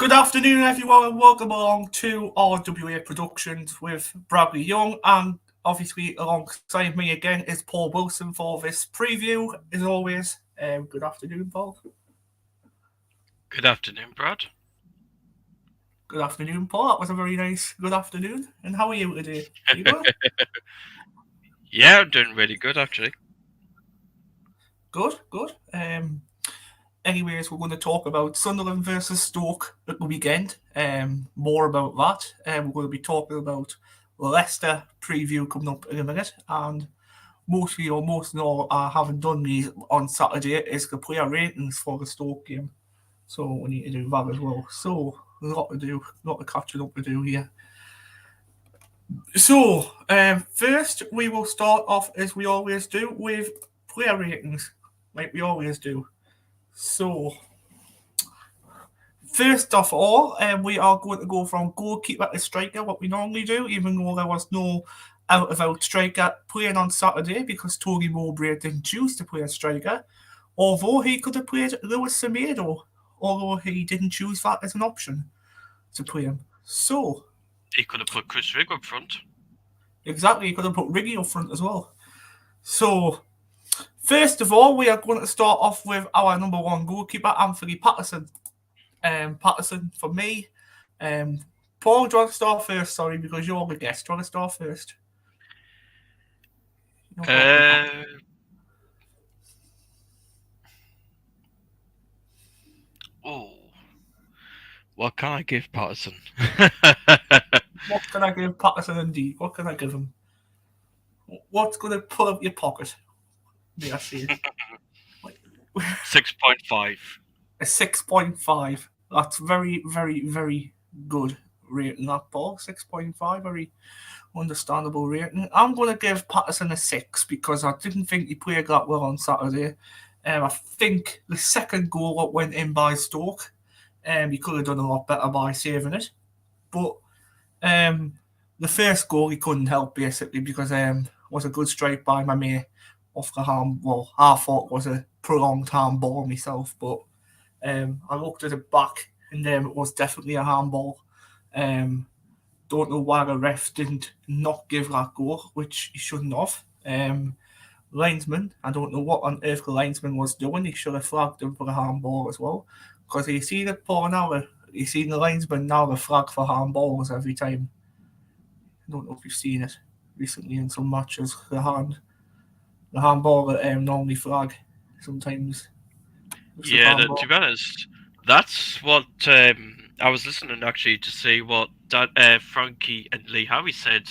Good afternoon, everyone, and welcome along to RWA Productions with Bradley Young. And obviously, alongside me again is Paul Wilson for this preview, as always. Good afternoon, Paul. Good afternoon, Brad. Good afternoon, Paul. That was a very nice good afternoon. And how are you today? You good? Yeah, I'm doing really good, actually. Good. Anyways, we're going to talk about Sunderland versus Stoke at the weekend. More about that. We're going to be talking about Leicester preview coming up in a minute, and most of all, I haven't done these on Saturday is the player ratings for the Stoke game. So we need to do that as well. So a lot to do, a lot of catching up to do here. So first we will start off as we always do with player ratings, like we always do. So first of all, we are going to go from goalkeeper to striker, what we normally do, even though there was no out-of-out striker playing on Saturday because Tony Mowbray didn't choose to play a striker, although he could have played Lewis Semedo, although he didn't choose that as an option to play him. So, He could have put Chris Rigg up front. exactly, he could have put Riggy up front as well. So, first of all, we are going to start off with our number one goalkeeper, Anthony Patterson. Patterson for me. Paul, do you want to start first? Sorry, because you're the guest. Do you want to start first? Oh, what can I give Patterson? What can I give Patterson indeed? What can I give him? What's going to pull up your pocket? May I see it? 6.5. A 6.5. That's very, very, very good rating, that Paul. 6.5, very understandable rating. I'm going to give Patterson a 6 because I didn't think he played that well on Saturday. I think the second goal that went in by Stoke, he could have done a lot better by saving it. But the first goal he couldn't help basically because was a good strike by my mate off the hand. Well, I thought it was a prolonged handball myself, but I looked at it back and it was definitely a handball. Don't know why the ref didn't not give that goal, which he shouldn't have. Linesman, I don't know what on earth the linesman was doing. He should have flagged him for the handball as well. Because you see the Paul now, you see the linesman now the flag for handballs every time. I don't know if you've seen it recently in some matches. The handball that normally flag sometimes. Yeah, to be honest, that's what I was listening actually to see what Frankie and Lee Howie said.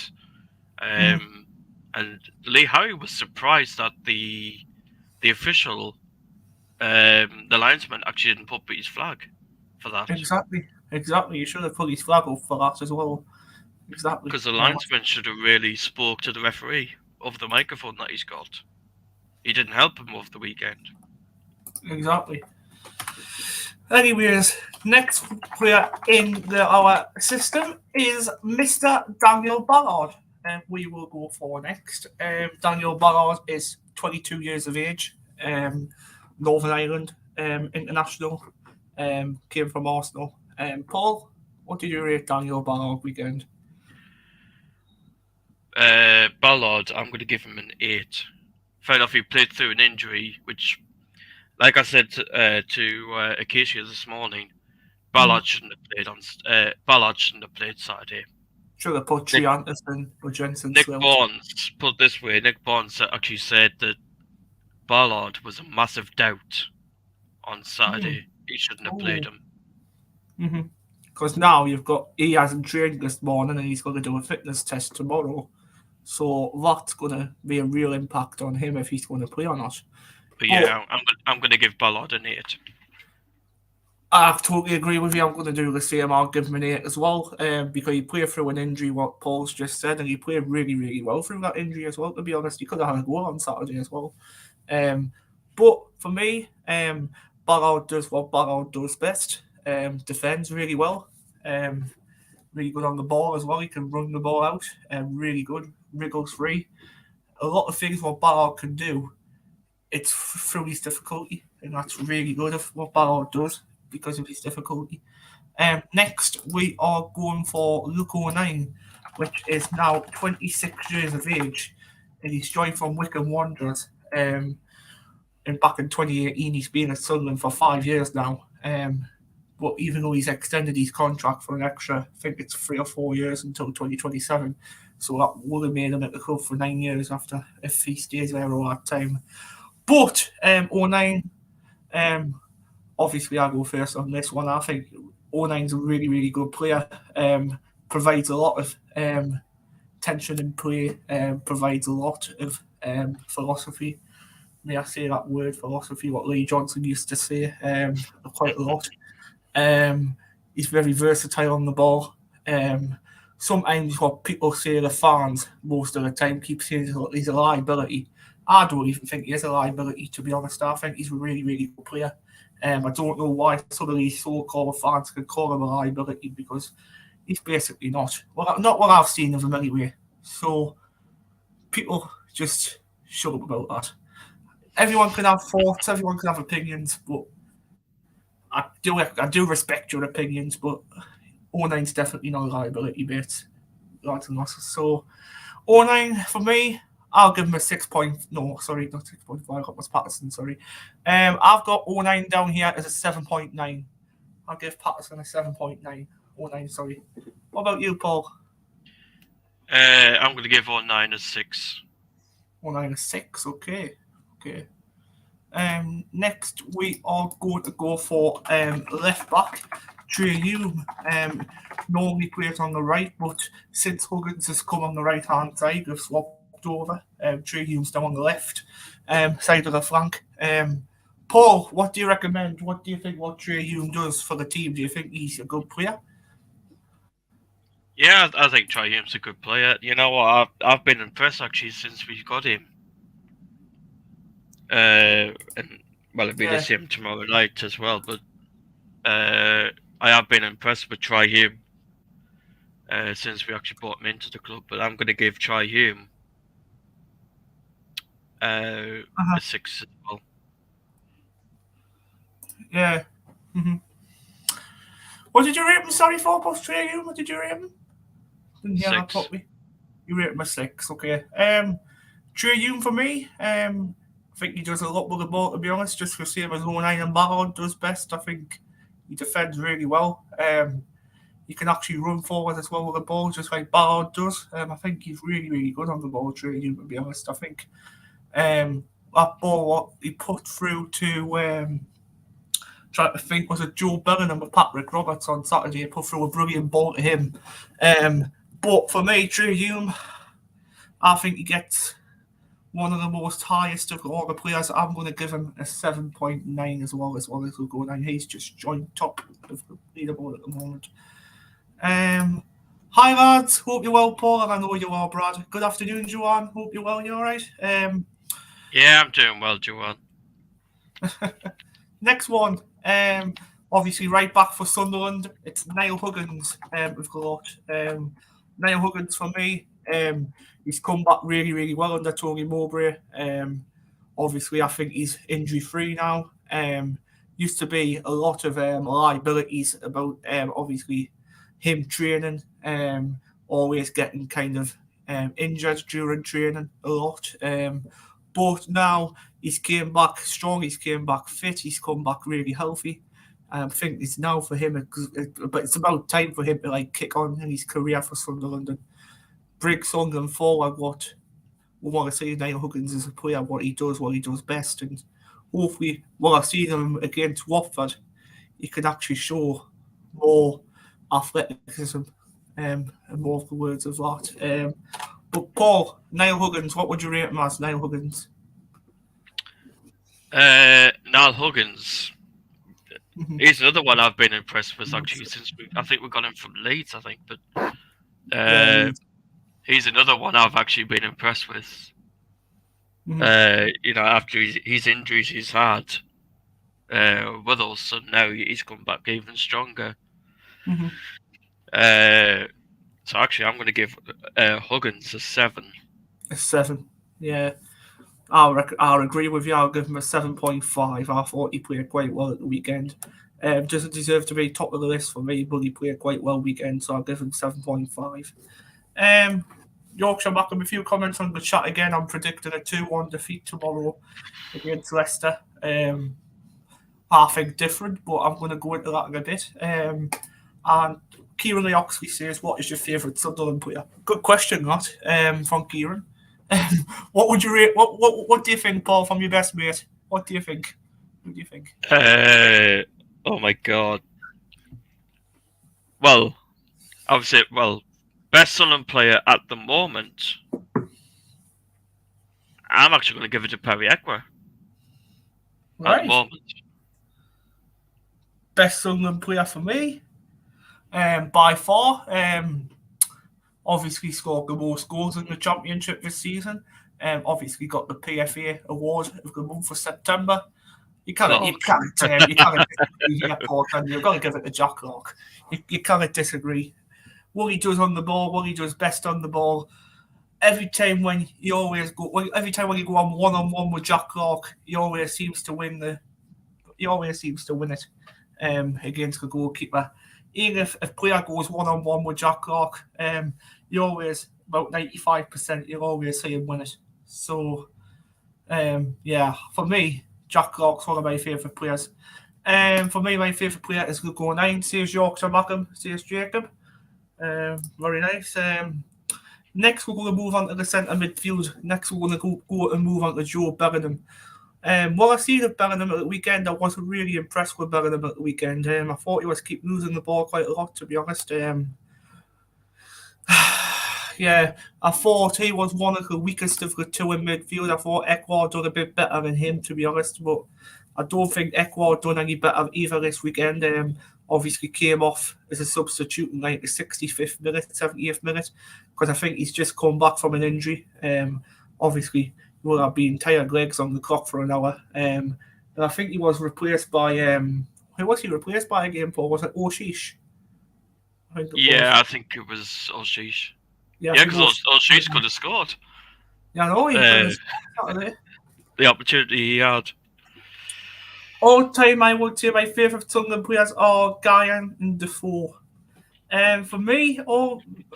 And Lee Howie was surprised that the official, the linesman, actually didn't put his flag for that. Exactly. You should have put his flag up for that as well. Exactly. Because the linesman should have really spoke to the referee over the microphone that he's got. He didn't help him over the weekend. Exactly. Anyways, next player in our system is Mr. Daniel Ballard. We will go for next. Daniel Ballard is 22 years of age, Northern Ireland international, came from Arsenal. Paul, what did you rate Daniel Ballard weekend? Ballard, I'm going to give him an 8. Fair enough, he played through an injury, which, like I said to Acacia this morning, Ballard shouldn't have played on. Ballard shouldn't have played Saturday. Should have put Trey Anderson or Jensen. Nick Barnes, put it this way, Nick Barnes actually said that Ballard was a massive doubt on Saturday. He shouldn't have played him. Because now he hasn't trained this morning and he's going to do a fitness test tomorrow. So that's going to be a real impact on him if he's going to play or not. But yeah, I'm going to give Ballard an 8. I totally agree with you. I'm going to do the same. I'll give him an 8 as well because he played through an injury, what Paul's just said, and he played really, really well through that injury as well, to be honest. He could have had a goal on Saturday as well. But for me, Ballard does what Ballard does best. Defends really well. Really good on the ball as well. He can run the ball out. Really good. Wriggles free. A lot of things what Ballard can do, it's through his difficulty. And that's really good of what Ballard does because of his difficulty. Next, we are going for Luke O'Nien, which is now 26 years of age, and he's joined from Wycombe Wanderers. And back in 2018, he's been at Sunderland for 5 years now. But even though he's extended his contract for an extra, I think it's 3 or 4 years until 2027, so that would have made him at the club for 9 years after if he stays there all that time. But O'Nien, um, obviously I go first on this one. I think O'Nien's a really, really good player. Provides a lot of tension in play. Provides a lot of philosophy. May I say that word, philosophy? What Lee Johnson used to say quite a lot. He's very versatile on the ball. Sometimes what people say the fans most of the time keep saying he's a liability. I don't even think he is a liability, to be honest. I think he's a really, really good player. I don't know why some of these so-called fans can call him a liability because he's basically not. Well, not what I've seen of him anyway. So people just shut up about that. Everyone can have thoughts, everyone can have opinions, but I do respect your opinions, but O'Nien's definitely not a liability, mate. Lads and lasses. So O'Nien for me, I'll give him a 6 point. No, sorry, not 6.5. I got my Patterson. Sorry, I've got O'Nien down here as a 7.9. I'll give Patterson a 7.9. O'Nien, sorry. What about you, Paul? I'm going to give O'Nien a 6. O'Nien a 6. Okay. Next we are going to go for left back. Trey Hume normally plays on the right, but since Huggins has come on the right hand side, they've swapped over. Trey Hume's down on the left side of the flank. Paul, what do you recommend? What do you think what Trey Hume does for the team? Do you think he's a good player? Yeah, I think Trey Hume's a good player. You know what? I've been impressed actually since we got him. And well, it'll be the same tomorrow night as well. But I have been impressed with Trey Hume since we actually brought him into the club. But I'm going to give Trey Hume a 6 as well. Yeah. Mm-hmm. What did you rate him? Sorry for post Trey Hume. What did you rate him? Didn't hear that properly. You rate him a 6. Okay. Trey Hume for me. I think he does a lot with the ball, to be honest, just the same as O'Nien and Ballard does best. I think he defends really well. He can actually run forward as well with the ball, just like Ballard does. I think he's really, really good on the ball, Trey Hume, to be honest. I think that ball what he put through to trying to think, was it Joe Bellingham with Patrick Roberts on Saturday? He put through a brilliant ball to him. But for me, Trey Hume, I think he gets one of the most highest of all the players. I'm going to give him a 7.9 as well as Luke O'Nien. He's just joined top of the leaderboard at the moment. Hi lads, hope you're well, Paul, and I know you are, Brad. Good afternoon, Joanne. Hope you're well. You all right? Yeah, I'm doing well, Joanne. Next one, obviously right back for Sunderland. It's Niall Huggins. We've got Niall Huggins for me. He's come back really, really well under Tony Mowbray. Obviously, I think he's injury-free now. Used to be a lot of liabilities about, obviously, him training, always getting kind of injured during training a lot. But now he's came back strong, he's came back fit, he's come back really healthy. I think it's now for him, but it's about time for him to like kick on in his career for Sunderland and bring Sunderland forward. What we want to see Niall Huggins as a player, what he does best, and hopefully, what I've seen him against Watford, he can actually show more athleticism and more of the words of that. But Paul, Niall Huggins, what would you rate him as, Niall Huggins? Niall Huggins. He's another one I've been impressed with actually since I think we got him from Leeds, I think, but he's another one I've actually been impressed with. After his injuries he's had with us, so now he's come back even stronger. So actually, I'm going to give Huggins a 7. A 7, yeah. I'll agree with you. I'll give him a 7.5. I thought he played quite well at the weekend. Doesn't deserve to be top of the list for me, but he played quite well weekend, so I'll give him 7.5. Yorkshire Mackham, a few comments on the chat again. I'm predicting a 2-1 defeat tomorrow against Leicester. I think different, but I'm going to go into that in a bit. And Kieran Lee Oxley says, what is your favourite Sunderland player? Good question, that, from Kieran. What would you rate? What do you think, Paul, from your best mate? What do you think? Who do you think? Oh my god. Well, obviously, best Sunderland player at the moment. I'm actually going to give it to Perry Ekwa. Right. At the moment. Best Sunderland player for me, by far. Obviously scored the most goals in the Championship this season. Obviously got the PFA award of the month of September. You can't disagree here, Paul, can you? You've got to give it to Jack Clark. You can't disagree. What he does on the ball, what he does best on the ball. Every time when you go on one-on-one with Jack Clark, he always seems to win it against the goalkeeper. Even if a player goes one-on-one with Jack Clark, you always, about 95%, you'll always see him win it. So, for me, Jack Clark's one of my favourite players. For me, my favourite player is Lugo 9, says Yorkshire Mackham, says Jacob. Very nice. Next, we're going to move on to the centre midfield. Next, we're going to go and move on to Joe Bellingham. What I've seen of Bellingham at the weekend, I wasn't really impressed with Bellingham at the weekend. I thought he was keep losing the ball quite a lot, to be honest. I thought he was one of the weakest of the two in midfield. I thought Ekwa done a bit better than him, to be honest, but I don't think Ekwa done any better either this weekend. Obviously came off as a substitute in like the 65th minute, 70th minute, because I think he's just come back from an injury. Obviously, will have been tired legs on the clock for an hour. And I think he was replaced by who was he replaced by again, Paul? Was it Oshish? I think it was Oshish. Yeah, because Oshish could have scored. Yeah, I know he could the opportunity he had. All time, I would say my favourite Sunderland players are Guyan and Defoe. For me,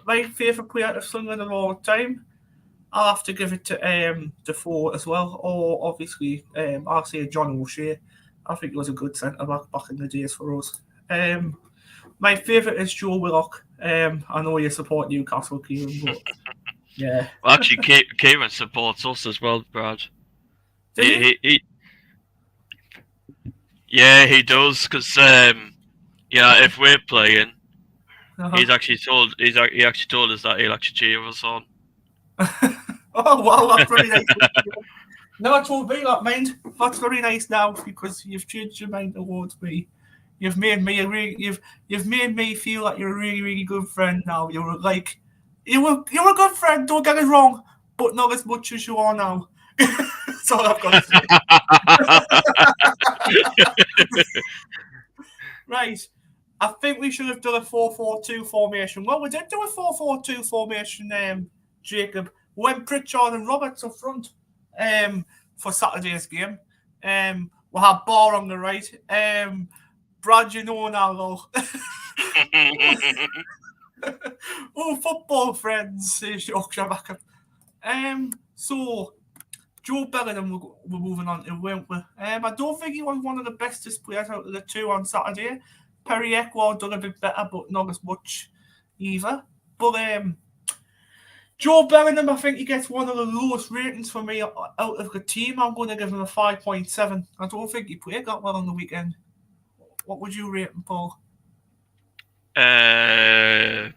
my favourite player of Sunderland of all time, I'll have to give it to Defoe as well, or obviously I'll say John O'Shea. I think he was a good centre-back back in the days for us. My favourite is Joe Willock. I know you support Newcastle, Kieran, but yeah. Well, actually, Kieran supports us as well, Brad. He does, because if we're playing, he actually told us that he'll actually cheer us on. Oh wow, that's very nice. No, it won't be that, mind. That's very nice now, because you've changed your mind towards me. You've made me you've made me feel like you're a really, really good friend now. You're a good friend, don't get it wrong, but not as much as you are now. That's all I've got to say. Right. I think we should have done a 4-4-2 formation. Well, we did do a 4-4-2 formation, Jacob. We went Pritchard and Roberts up front for Saturday's game. We'll have Barr on the right. Brad, you know now, though. Oh, football friends, says Yorkshire Mackham. So, Joe Bellingham, we're moving on to, weren't we? I don't think he was one of the bestest players out of the two on Saturday. Perry Ekwa done a bit better, but not as much either. But Joe Bellingham, I think he gets one of the lowest ratings for me out of the team. I'm going to give him a 5.7. I don't think he played that well on the weekend. What would you rate him, Paul? 7.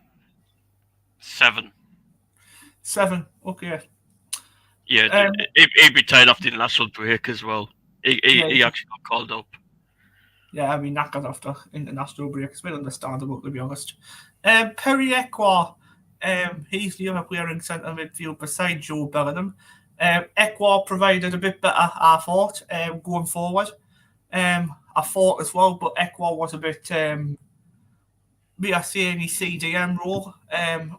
7, okay. Yeah, he'd be tied off the international break as well. He actually got called up. Yeah, I mean, knackered after international break. It's been understandable, to be honest. Perry Ekwa, he's the other player in centre midfield beside Joe Bellingham. Ekwa provided a bit better, I thought, going forward. I thought as well, but Ekwa was a bit, may I say, any CDM role.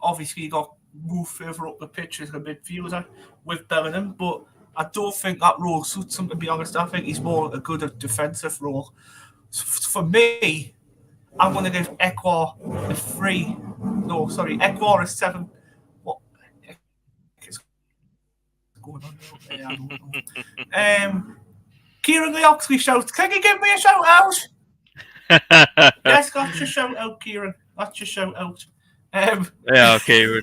Obviously, he got moved further up the pitch as a midfielder with Bellingham, but I don't think that role suits him, to be honest. I think he's more a good defensive role. For me, I'm going to give Ecuador a 3. No, sorry, Ecuador a 7. What the heck is going on there? I don't know. Kieran the Oxley shouts, can you give me a shout out? Yes, that's your shout out, Kieran. That's your shout out. Um, Yeah, okay.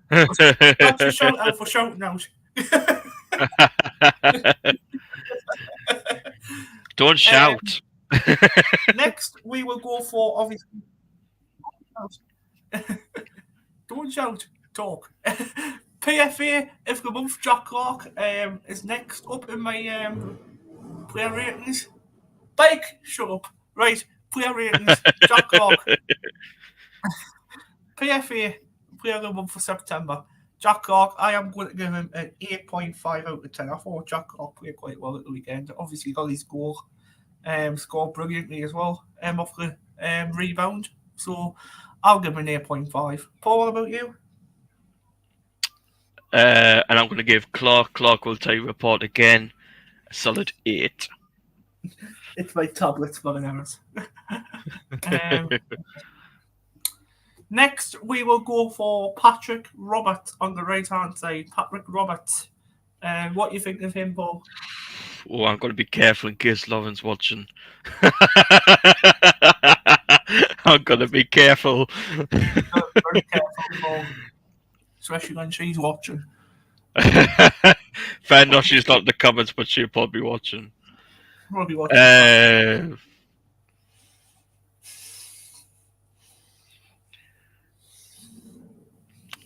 that's your shout out for shouting out. Don't shout. Next, we will go for obviously. Don't shout, talk. PFA of the month, Jack Clark, is next up in my player ratings. Bike, shut up. Right, player ratings, Jack Clark. PFA, player of the month for September. Jack Clark, I am going to give him an 8.5 out of 10. I thought Jack Clark played quite well at the weekend. Obviously, got his goal, scored brilliantly as well off the rebound. So I'll give him an 8.5. Paul, what about you? And I'm going to give Clark. Clark will tell you report again. A solid 8. It's my tablet's got an errors. um, next, we will go for Patrick Robert on the right hand side. Patrick Robert. What do you think of him, Paul? Oh, I'm going to be careful in case Lauren's watching. I'm going to be careful. Very careful, Paul. Especially when she's watching. Fair enough, she's not in the comments, but she'll probably be watching. Probably watching.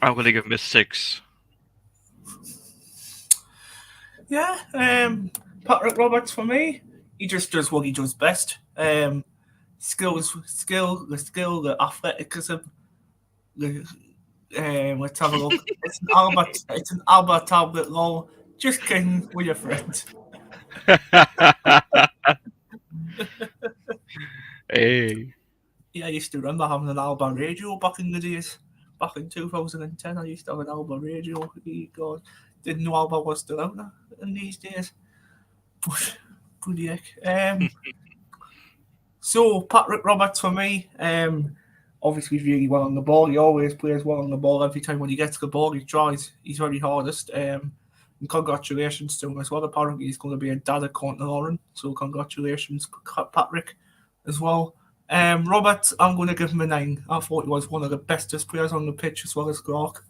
I'm going to give him a 6. Yeah, Patrick Roberts for me. He just does what he does best. Skill, the athleticism. Let's have a look. It's an Albert tablet lol. Just kidding with your friends. Hey. Yeah, I used to remember having an Alba radio back in the days. Back in 2010, I used to have an Alba radio. God, didn't know Alba was still out there in these days. But, bloody heck. So, Patrick Roberts for me. Obviously, really well on the ball. He always plays well on the ball. Every time when he gets the ball, he tries. He's very hardest. And congratulations to him as well. Apparently, he's going to be a dad at Courtney Lauren. So, congratulations, Patrick, as well. Roberts, I'm going to give him a 9. I thought he was one of the bestest players on the pitch as well as Clark.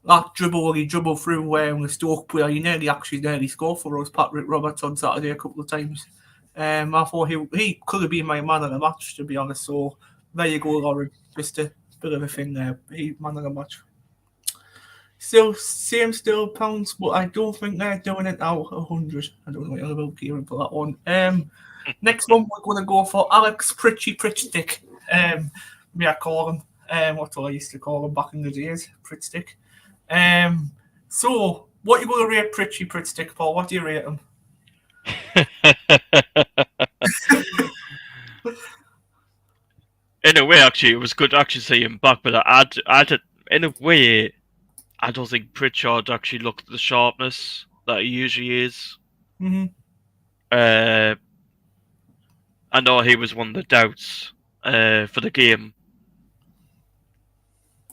That dribble he dribbled through the Stoke player, he nearly scored for us, Patrick Roberts, on Saturday a couple of times. I thought he could have been my man of the match, to be honest. So there you go, Lauren. Just a bit of a thing there. He man of the match. Still pounds, but I don't think they're doing it now 100. I don't know what about Kieran for that one. Next one we're going to go for Alex Pritchstick. Me I call him. What I used to call him back in the days, Pritchstick. So what are you going to rate Pritchstick, Paul? What do you rate him? In a way, actually, it was good to actually see him back, but in a way, I don't think Pritchard actually looked at the sharpness that he usually is. Mm-hmm. I know he was one of the doubts for the game.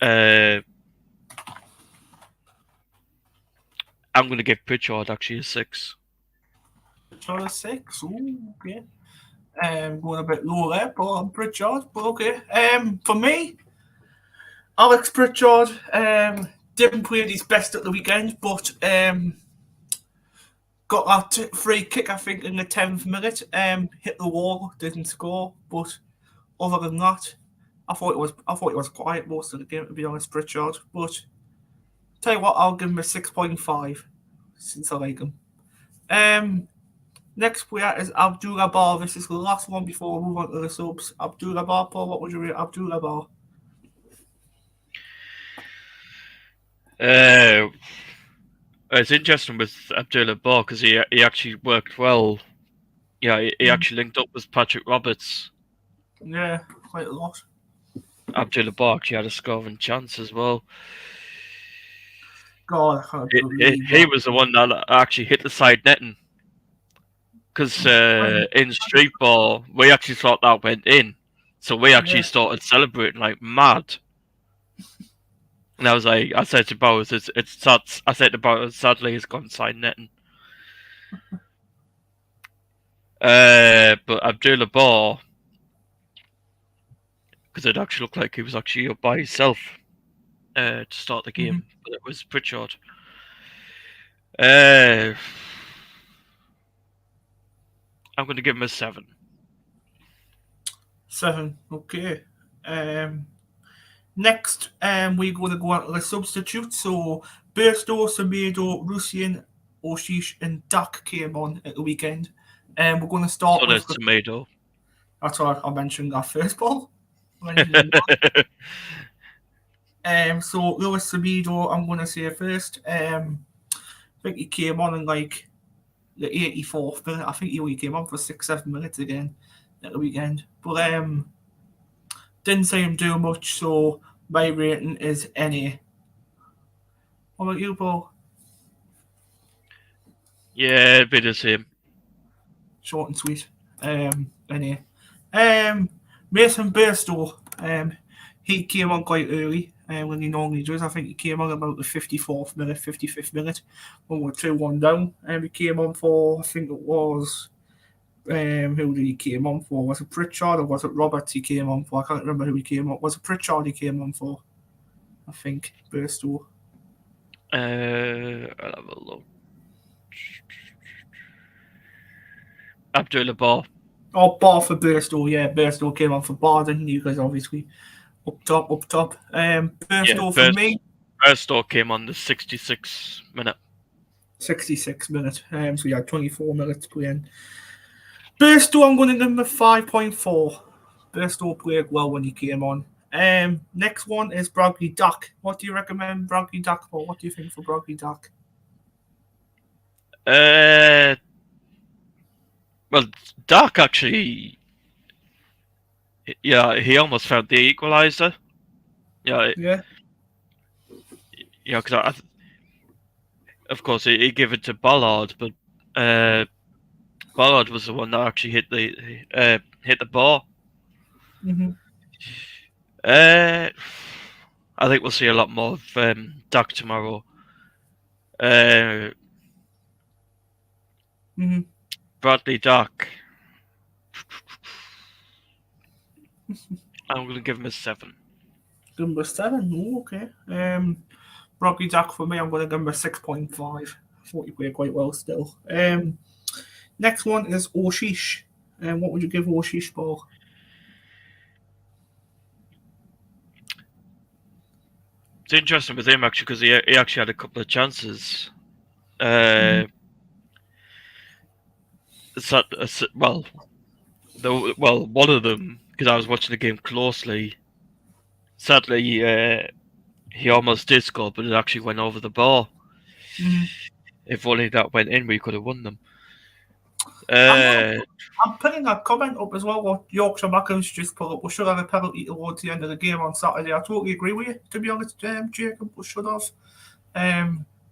I'm going to give Pritchard actually a 6. Pritchard a 6? Ooh, okay. Going a bit low there, but Pritchard, but okay. For me, Alex Pritchard didn't play his best at the weekend, but got that free kick, I think, in the 10th minute. Hit the wall, didn't score, but other than that, I thought it was quiet most of the game, to be honest, Pritchard. But tell you what, I'll give him a 6.5 since I like him. Next player is Abdullah Bar. This is the last one before we move on to the subs. Abdullah Bar, Paul, what would you rate Abdullah Bar? It's interesting with Abdullah Bar because he actually worked well. Yeah, he actually linked up with Patrick Roberts. Yeah, quite a lot. Abdullah Bar actually had a scoring chance as well. God, I can't believe he was the one that actually hit the side netting. Because Fine. in street ball, we actually thought that went in, so we actually Yeah. started celebrating like mad. And I was like, I said to Bowers, it's sad. I said to Bowers, sadly, he's gone side netting. But Abdullah Bar, because it actually looked like he was actually up by himself to start the Mm-hmm. game, but it was Pritchard. Uh, I'm going to give him a 7. 7. Okay. Um, Next, we're going to go on to the substitutes. So, Burstow, Semedo, Rusian, Oshish, and Dak came on at the weekend. And we're going to So start with there's Tomato. that's what I mentioned that first ball. I mentioned so Lewis Semedo, I'm going to say first. I think he came on in like the 84th minute. I think he only came on for 6-7 minutes again at the weekend. But didn't see him do much, so my rating is NA. What about you, Paul? Yeah, a bit the same. Short and sweet. NA. Mason Burstow. He came on quite early when he normally does. I think he came on about the 54th minute, 55th minute when we're 2-1 down. He came on for, I think it was, who did he came on for? Was it Pritchard or was it Roberts he came on for? I can't remember who he came on. Was it Pritchard he came on for? I think Burstow. I'll have a look. Abdullah Bar. Oh, Bar for Burstow, yeah. Burstow came on for Bar, didn't you guys? Obviously, up top, up top. Yeah, Burstow for me, Burstow came on the 66th minute. 66 minutes. So we had 24 minutes playing. Burstow, I'm going to give him a 5.4. Burstow played well when he came on. Next one is Bradley Duck. What do you recommend Bradley Duck for? What do you think for Bradley Duck? Well, Dark actually, yeah, he almost found the equaliser. Yeah, Yeah. yeah, because of course he gave it to Ballard, but Ballard was the one that actually hit the bar. Mm-hmm. I think we'll see a lot more of Duck tomorrow. Uh, Mm-hmm. Bradley Duck. I'm going to give him a 7. Give him a 7. Oh, okay. Bradley Duck for me, I'm going to give him a 6.5. I thought he played quite well still. Next one is Oshish. What would you give Oshish for? It's interesting with him actually because he actually had a couple of chances. Well, one of them because I was watching the game closely. Sadly, he almost did score, but it actually went over the bar. Mm-hmm. If only that went in, we could have won them. I'm putting a comment up as well. What Yorkshire Mackems just put up. We should have a penalty towards the end of the game on Saturday. I totally agree with you. To be honest, Jacob, we should have.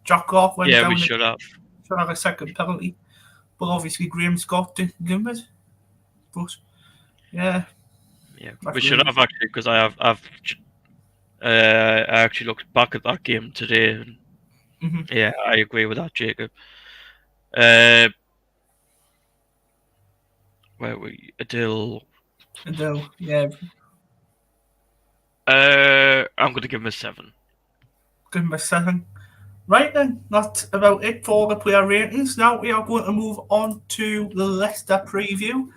Jack Clark went Yeah, down. we should have. Should have a second penalty, but obviously Graham Scott didn't give it. But yeah, We should have actually because I actually looked back at that game today. And, yeah, I agree with that, Jacob. Where were we? Adil. Yeah. I'm going to give him a 7. Give him a 7. Right then, that's about it for the player ratings. Now we are going to move on to the Leicester preview.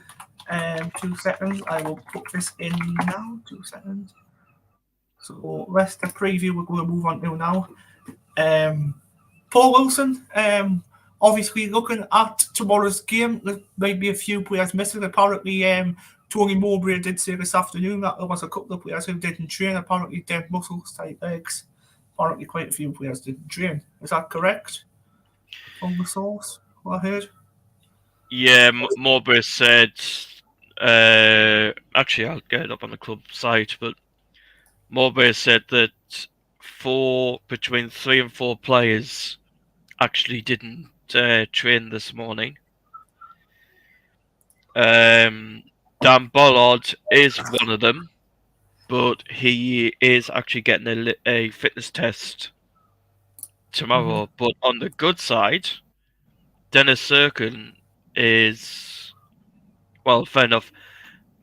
2 seconds, I will put this in now. 2 seconds. So Leicester preview we're going to move on to now. Paul Wilson, obviously looking at tomorrow's game, there might be a few players missing. Apparently, Tony Mowbray did say this afternoon that there was a couple of players who didn't train. Apparently, dead muscles, tight legs. Apparently, quite a few players didn't train. Is that correct? From the source, what I heard? Yeah, Mowbray said. Actually, I'll get it up on the club site, but Mowbray said that between 3 and 4 players actually didn't train this morning. Um, Dan Bollard is one of them, but he is actually getting a fitness test Mhm. tomorrow. But on the good side, Dennis Serkin is, well, fair enough.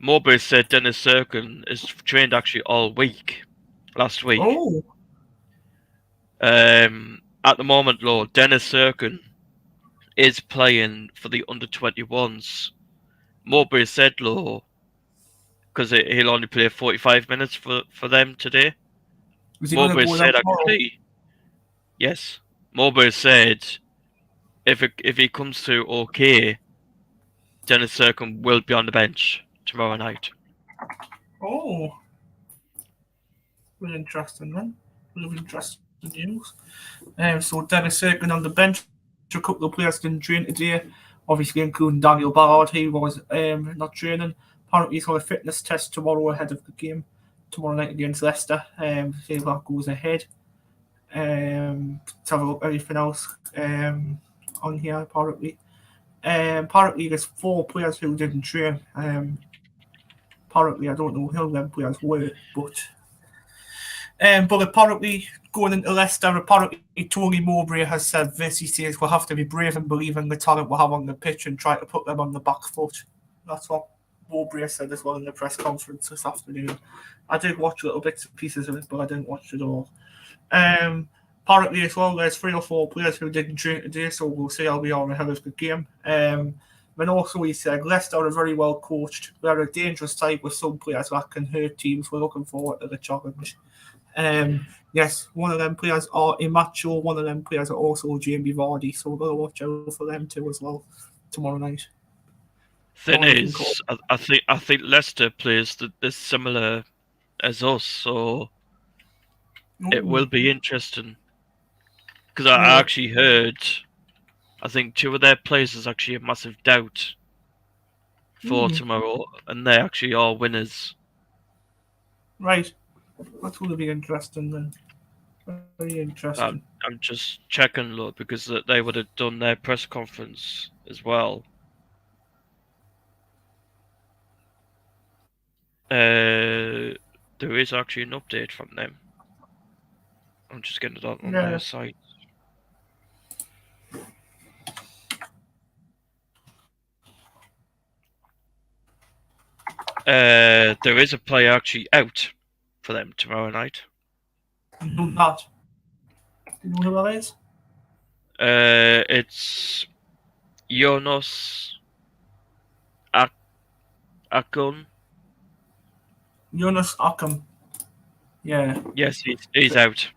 Mowbray said Dennis Serkin is trained actually all week last week. Oh, At the moment, though, Dennis Serkin is playing for the under 21s. Mowbray said, though, because he'll only play 45 minutes for them today. is he going to Mowbray go with them said tomorrow? actually, yes. Mowbray said if he comes through okay, Dennis Serkin will be on the bench tomorrow night. Oh, really interesting then. Really interesting news. So Dennis Cirkin on the bench. A couple of players didn't train today, obviously including Daniel Ballard. He was not training. Apparently, he's got a fitness test tomorrow ahead of the game tomorrow night against Leicester. See if that goes ahead. Let's have a look. Anything else on here? Apparently, there's 4 players who didn't train. Apparently, I don't know who them players were, but apparently, going into Leicester, apparently Tony Mowbray has said this. He says we'll have to be brave and believe in the talent we'll have on the pitch and try to put them on the back foot. That's what Mowbray said as well in the press conference this afternoon. I did watch little bits and pieces of it, but I didn't watch it all. Apparently as well, there's 3 or 4 players who didn't train today, so we'll see how we are ahead of the game. And also he said Leicester are very well coached. They're a dangerous side with some players that can hurt teams. We're looking forward to the challenge. Yes, one of them players are Imacho, one of them players are also Jamie Vardy, so we've got to watch out for them too as well tomorrow night. Thing is, I think Leicester plays the similar as us, so it will Ooh, be interesting. Because I yeah. actually heard, I think 2 of their players is actually a massive doubt for Hmm. tomorrow, and they actually are winners. Right. That's going to be interesting then. Very interesting. I'm just checking, look, because they would have done their press conference as well. There is actually an update from them. I'm just getting it on their Yeah. site. There is a player actually out for them tomorrow night. You know that. Do you know who that is? It's Jonas Ak- Akon. Jonas Ockham. Yeah. Yes, he's out.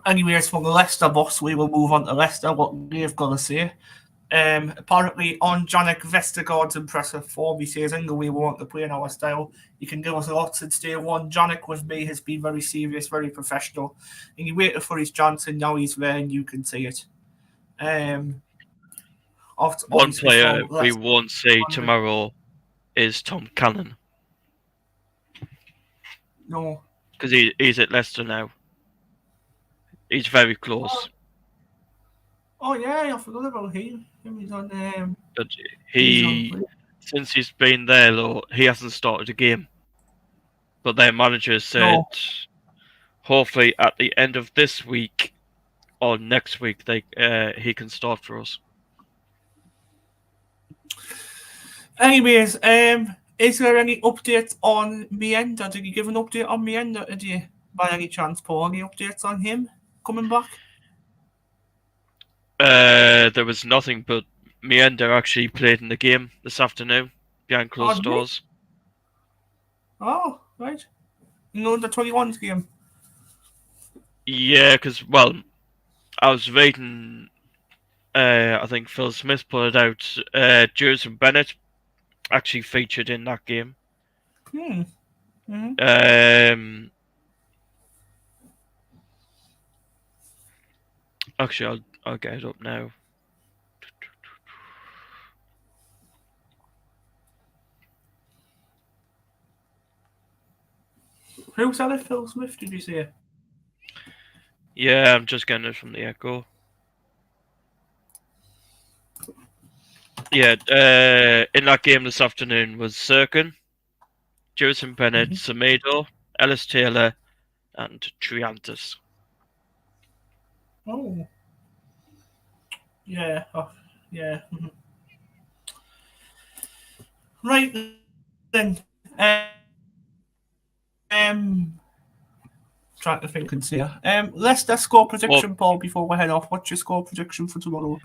Anyways, from the Leicester boss, we will move on to Leicester, what they've got to say. Apparently, on Janik Vestergaard's impressive form, he says, in the way we want to play in our style. He can give us a lot since day one. Janik with me has been very serious, very professional. And he waited for his chance, and now he's there, and you can see it. Um, One Obviously, player from we Leicester. won't see tomorrow is Tom Cannon No. because he's at Leicester now. He's very close, Oh, yeah, I forgot about him. He's on. but He's on. he since he's been there though he hasn't started a game. But their manager said No. hopefully at the end of this week or next week he can start for us. Anyways, is there any updates on Mienda? Did you give an update on Mienda today? By any chance, Paul? Any updates on him coming back? There was nothing, but Mienda actually played in the game this afternoon behind Oh, closed did he? doors. Oh, right. No, the 21s game. Yeah, because well, I was reading. I think Phil Smith put it out. Jurgen Bennett actually featured in that game. Hmm. Mm-hmm. Actually, I'll get it up now. Who's that? Phil Smith, did you say? Yeah, I'm just getting it from the Echo. Yeah, in that game this afternoon was Sirkin, Joseph Bennett, Semedo, Ellis Taylor, and Triantis. Oh, yeah, yeah. Right then. Trying to think and see. Leicester score Well, prediction, Paul. Before we head off, what's your score prediction for tomorrow?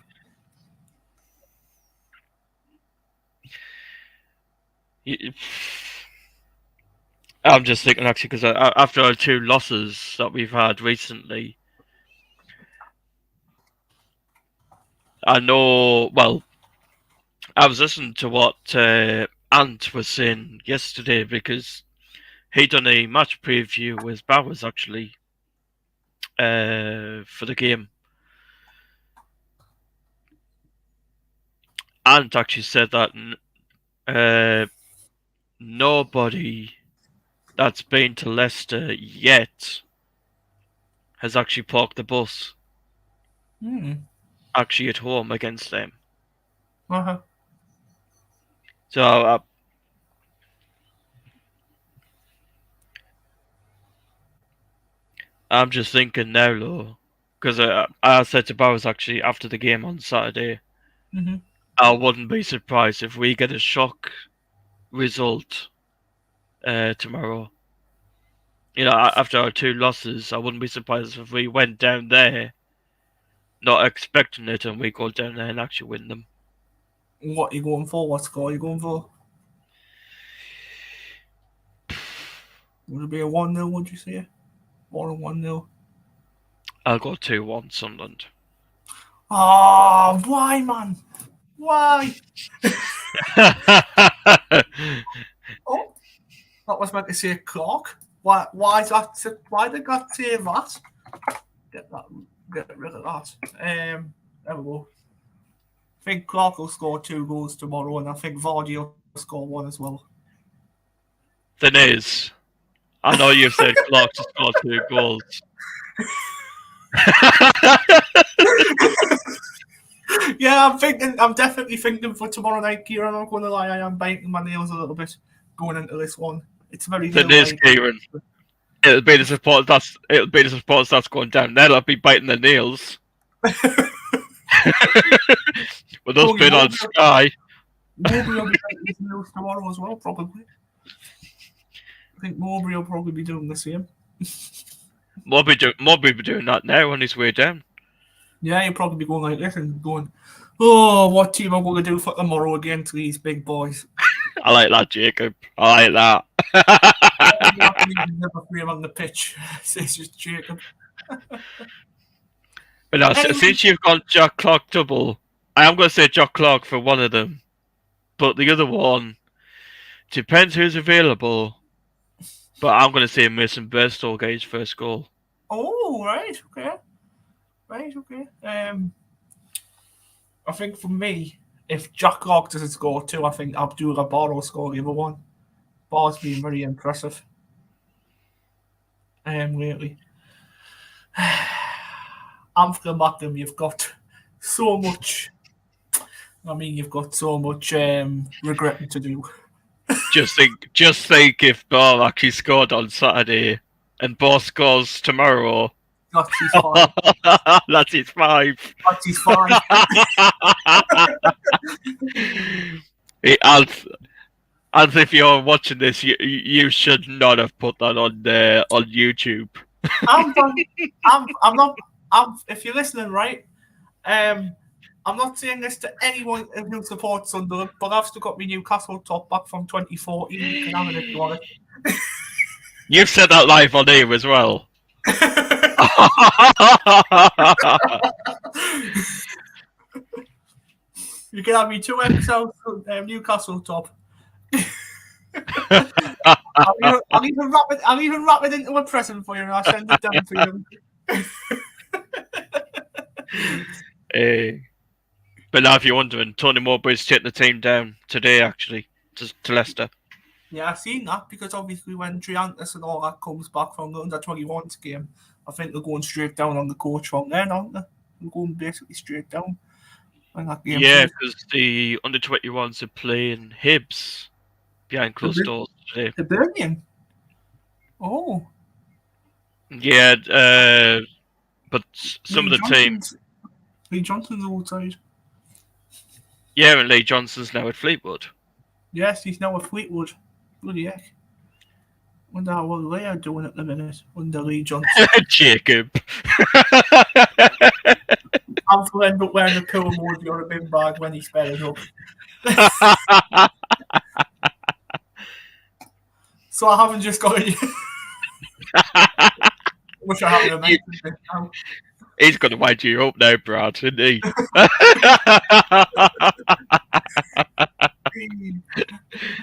I'm just thinking actually because after our 2 losses that we've had recently, I know. Well, I was listening to what Ant was saying yesterday because he done a match preview with Bowers actually for the game. Ant actually said that nobody that's been to Leicester yet has actually parked the bus actually at home against them. Uh-huh. So I'm just thinking now, though, because I said to Bowers actually after the game on Saturday, I wouldn't be surprised if we get a shock result tomorrow. You know, after our 2 losses, I wouldn't be surprised if we went down there not expecting it and we go down there and actually win them. What are you going for? What score are you going for? Would it be a 1-0, would you say? Or a 1-0? I'll go 2-1 Sunderland. Oh, why, man? Why? Oh, that was meant to say Clark. Why is that? Why did God say that? Get rid of that. There we go. I think Clark will score 2 goals tomorrow, and I think Vardy will score 1 as well. Then is. I know you've said Clark to score 2 goals. Yeah, I'm definitely thinking for tomorrow night, Kieran. I'm not going to lie, I am biting my nails a little bit going into this one. It's very Then is, Kieran. It'll be the support that's going down there. I'll be biting their nails. With us being on Sky. Mowbray will be biting his nails tomorrow as well, probably. I think Mowbray will probably be doing the same. Mowbray be doing that now on his way down. Yeah, he'll probably be going like this and going, oh, what team am I going to do for tomorrow against these big boys? I like that, Jacob. I like that. Never free him on the pitch, says just Jacob. But now, since you've got Jack Clark double, I am going to say Jack Clark for one of them. But the other one, depends who's available. But I'm going to say Mason Burstall gets his first goal. Oh, right, okay. Right, okay. I think for me, if Jack Clark doesn't score 2, I think Abdul Rabbar will score the other one. Bar's been very impressive. Lately. After Macklem, you've got so much. I mean, you've got so much regretting to do. Just think if Bar actually scored on Saturday and Bar scores tomorrow. That's his 5. That's his 5. That's his 5. As if you're watching this, you should not have put that on YouTube. I'm not. If you're listening, right? I'm not saying this to anyone who supports Sunderland, but I've still got my Newcastle top back from 2014. You can have it if you want it. You've said that live on here as well. You can have me 2 episodes Newcastle top. I'll even wrap it into a present for you, and I'll send it down to you. But now, if you're wondering, Tony Mowbray's taking the team down today, actually, to Leicester. Yeah, I've seen that because obviously when Triantis and all that comes back from the under-21s game, I think they're going straight down on the coach from there, aren't they? They're going basically straight down. when that game Yeah, finished. because the under-21s are playing Hibs behind closed doors today. The Birmingham. Oh, Yeah, but some of the team. Lee Johnson's outside. Yeah, and Lee Johnson's now at Fleetwood. Yes, he's now at Fleetwood. Bloody heck. Wonder how well they are doing at the minute under Lee Johnson. Jacob. I'm going to end up wearing a cool emoji on a bin bag when he spells up. So I haven't just got it. Wish I hadn't mentioned it now. He's going to wind you up now, Brad, isn't he?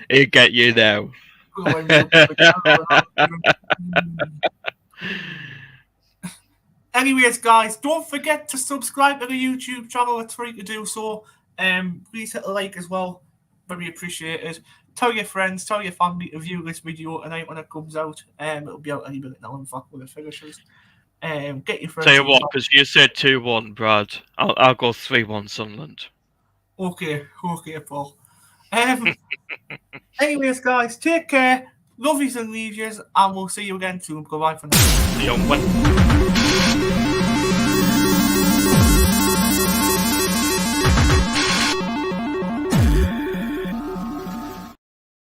He'll get you now. Anyways, guys, don't forget to subscribe to the YouTube channel. It's free to do so. Please hit a like as well. Very appreciated. Tell your friends, tell your family to view this video tonight when it comes out. It'll be out any minute now, in fact, when it finishes. Get your friends. Tell you what, because you said 2-1, Brad. I'll go 3-1 Sunderland. Okay, Paul. Anyways, guys, take care. Love yous and leave yous, and we'll see you again soon. Goodbye for now. See you on Wednesday.